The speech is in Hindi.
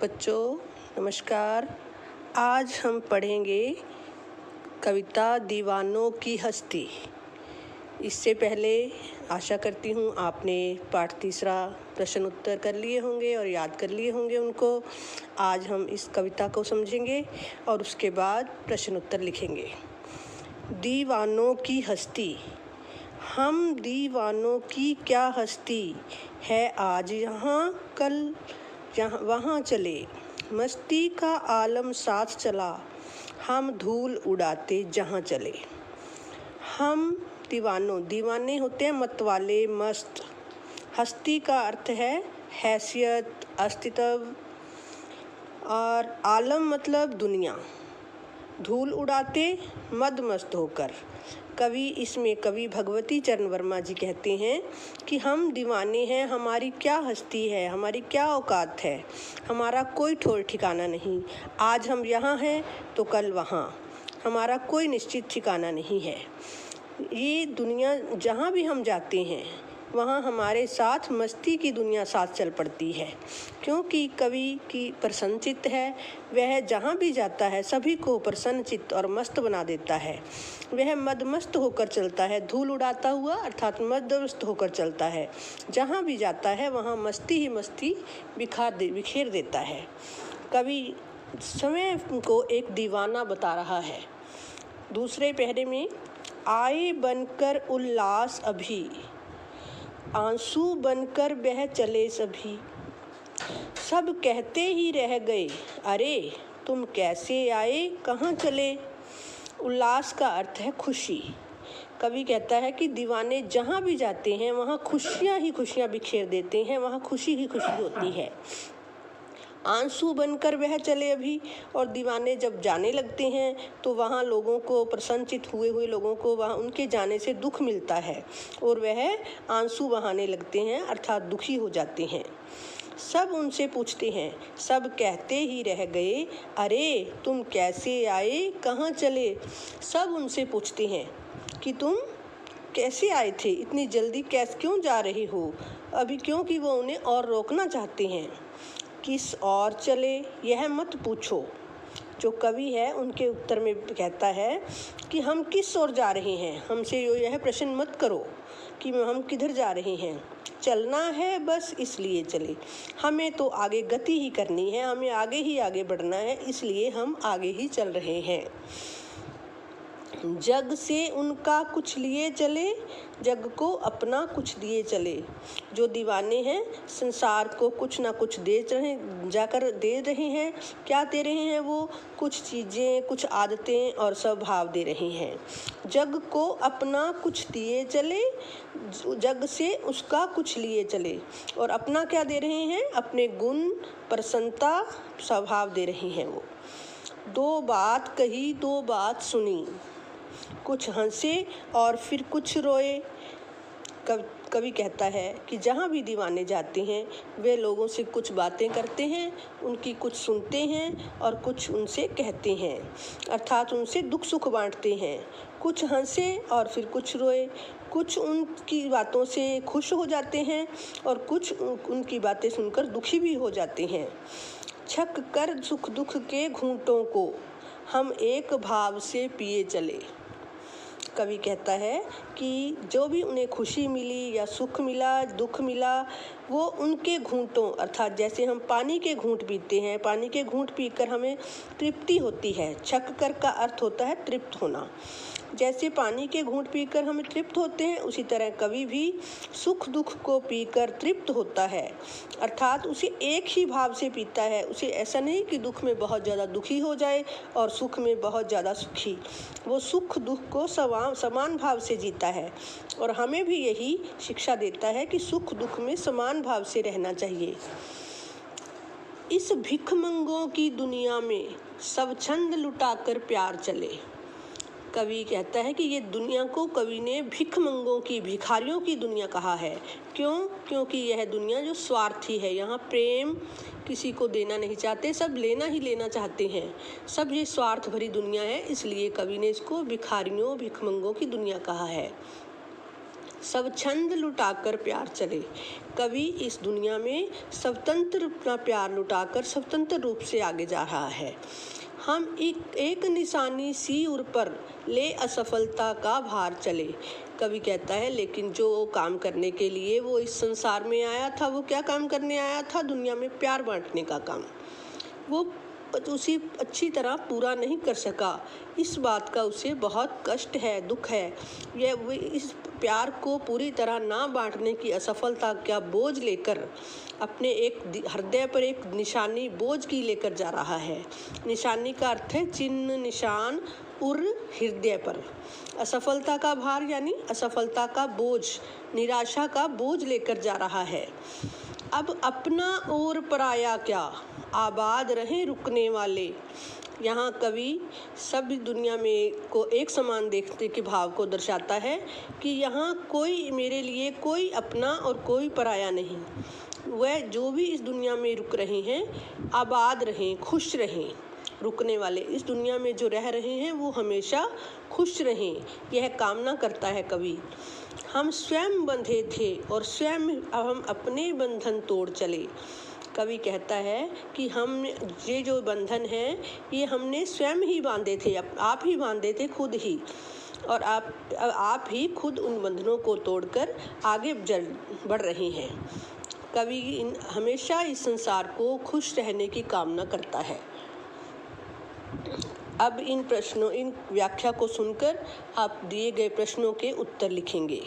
बच्चों नमस्कार। आज हम पढ़ेंगे कविता दीवानों की हस्ती। इससे पहले आशा करती हूँ आपने पाठ तीसरा प्रश्न उत्तर कर लिए होंगे और याद कर लिए होंगे उनको। आज हम इस कविता को समझेंगे और उसके बाद प्रश्न उत्तर लिखेंगे। दीवानों की हस्ती। हम दीवानों की क्या हस्ती है, आज यहाँ कल यहाँ वहाँ चले, मस्ती का आलम साथ चला, हम धूल उड़ाते जहाँ चले। हम दीवाने होते हैं मतवाले, मस्त। हस्ती का अर्थ है हैसियत, अस्तित्व, और आलम मतलब दुनिया। धूल उड़ाते मद मस्त होकर। कवि भगवती चरण वर्मा जी कहते हैं कि हम दीवाने हैं, हमारी क्या हस्ती है, हमारी क्या औकात है, हमारा कोई ठौर ठिकाना नहीं। आज हम यहाँ हैं तो कल वहाँ, हमारा कोई निश्चित ठिकाना नहीं है। ये दुनिया जहाँ भी हम जाते हैं वहाँ हमारे साथ मस्ती की दुनिया साथ चल पड़ती है, क्योंकि कवि की प्रसन्नचित्त है। वह जहाँ भी जाता है सभी को प्रसन्नचित्त और मस्त बना देता है। वह मदमस्त होकर चलता है, धूल उड़ाता हुआ अर्थात मदमस्त होकर चलता है। जहाँ भी जाता है वहाँ मस्ती ही मस्ती बिखेर देता है। कवि समय को एक दीवाना बता रहा है। दूसरे पहरे में आए बनकर उल्लास अभी, आंसू बनकर बह चले सभी, सब कहते ही रह गए, अरे तुम कैसे आए कहाँ चले। उल्लास का अर्थ है खुशी। कवि कहता है कि दीवाने जहाँ भी जाते हैं वहाँ खुशियाँ ही खुशियाँ बिखेर देते हैं, वहाँ खुशी ही खुशी होती है। आंसू बनकर वह चले अभी, और दीवाने जब जाने लगते हैं तो वहाँ लोगों को, प्रसन्नचित्त हुए लोगों को वहाँ उनके जाने से दुख मिलता है और वह आंसू बहाने लगते हैं अर्थात दुखी हो जाते हैं। सब उनसे पूछते हैं, सब कहते ही रह गए, अरे तुम कैसे आए कहाँ चले। सब उनसे पूछते हैं कि तुम कैसे आए थे, इतनी जल्दी क्यों जा रहे हो अभी, क्योंकि वो उन्हें और रोकना चाहते हैं। किस और चले यह मत पूछो। जो कवि है उनके उत्तर में कहता है कि हम किस ओर जा रहे हैं, हमसे यह प्रश्न मत करो कि हम किधर जा रहे हैं। चलना है बस इसलिए चले, हमें तो आगे गति ही करनी है, हमें आगे ही आगे बढ़ना है, इसलिए हम आगे ही चल रहे हैं। जग से उनका कुछ लिए चले, जग को अपना कुछ दिए चले। जो दीवाने हैं संसार को कुछ ना कुछ दे रहे हैं। क्या दे रहे हैं वो? कुछ चीज़ें, कुछ आदतें और स्वभाव दे रहे हैं। जग को अपना कुछ दिए चले, जग से उसका कुछ लिए चले। और अपना क्या दे रहे हैं? अपने गुण, प्रसन्नता, स्वभाव दे रहे हैं वो। दो बात कही दो बात सुनी, कुछ हंसे और फिर कुछ रोए। कवि कहता है कि जहाँ भी दीवाने जाते हैं वे लोगों से कुछ बातें करते हैं, उनकी कुछ सुनते हैं और कुछ उनसे कहते हैं, अर्थात उनसे दुख सुख बांटते हैं। कुछ हंसे और फिर कुछ रोए। कुछ उनकी बातों से खुश हो जाते हैं और कुछ उनकी बातें सुनकर दुखी भी हो जाते हैं। छक कर सुख दुख के घूंटों को हम एक भाव से पिए चले। कवि कहता है कि जो भी उन्हें खुशी मिली या सुख मिला, दुख मिला, वो उनके घूंटों अर्थात जैसे हम पानी के घूंट पीते हैं, पानी के घूंट पीकर हमें तृप्ति होती है। छक कर का अर्थ होता है तृप्त होना। जैसे पानी के घूंट पीकर हमें तृप्त होते हैं, उसी तरह कवि भी सुख दुख को पीकर तृप्त होता है, अर्थात उसे एक ही भाव से पीता है। उसे ऐसा नहीं कि दुख में बहुत ज़्यादा दुखी हो जाए और सुख में बहुत ज़्यादा सुखी। वो सुख दुख को समान भाव से जीता है और हमें भी यही शिक्षा देता है कि सुख दुख में समान भाव से रहना चाहिए। इस भिखमंगों की दुनिया में सब छंद लुटाकर प्यार चले। कवि कहता है कि ये दुनिया को कवि ने भिखमंगों की, भिखारियों की दुनिया कहा है। क्यों? क्योंकि यह दुनिया जो स्वार्थी है, यहाँ प्रेम किसी को देना नहीं चाहते, सब लेना ही लेना चाहते हैं। सब ये स्वार्थ भरी दुनिया है, इसलिए कवि ने इसको भिखारियों, भिखमंगों की दुनिया कहा है। सब छंद लुटाकर प्यार चले। कवि इस दुनिया में स्वतंत्र अपना प्यार लुटाकर स्वतंत्र रूप से आगे जा रहा है। हम एक निशानी सी उर पर ले असफलता का भार चले। कवि कहता है लेकिन जो काम करने के लिए वो इस संसार में आया था, वो क्या काम करने आया था? दुनिया में प्यार बांटने का काम। वो उसी अच्छी तरह पूरा नहीं कर सका। इस बात का उसे बहुत कष्ट है, दुख है। यह इस प्यार को पूरी तरह ना बांटने की असफलता का बोझ लेकर अपने एक हृदय पर एक निशानी बोझ की लेकर जा रहा है। निशानी का अर्थ है चिन्ह, निशान, उर हृदय पर। असफलता का भार यानी असफलता का बोझ, निराशा का बोझ लेकर जा रहा है। अब अपना और पराया क्या, आबाद रहे रुकने वाले। यहाँ कवि सभी दुनिया में को एक समान देखने के भाव को दर्शाता है कि यहाँ कोई मेरे लिए कोई अपना और कोई पराया नहीं। वह जो भी इस दुनिया में रुक रहे हैं, आबाद रहें, खुश रहें। रुकने वाले इस दुनिया में जो रह रहे हैं वो हमेशा खुश रहें, यह कामना करता है कवि। हम स्वयं बंधे थे और स्वयं हम अपने बंधन तोड़ चले। कवि कहता है कि हम ये जो बंधन हैं ये हमने स्वयं ही बांधे थे, आप ही बांधे थे खुद ही, और आप ही खुद उन बंधनों को तोड़कर आगे बढ़ रहे हैं। कवि हमेशा इस संसार को खुश रहने की कामना करता है। अब इन व्याख्या को सुनकर आप दिए गए प्रश्नों के उत्तर लिखेंगे।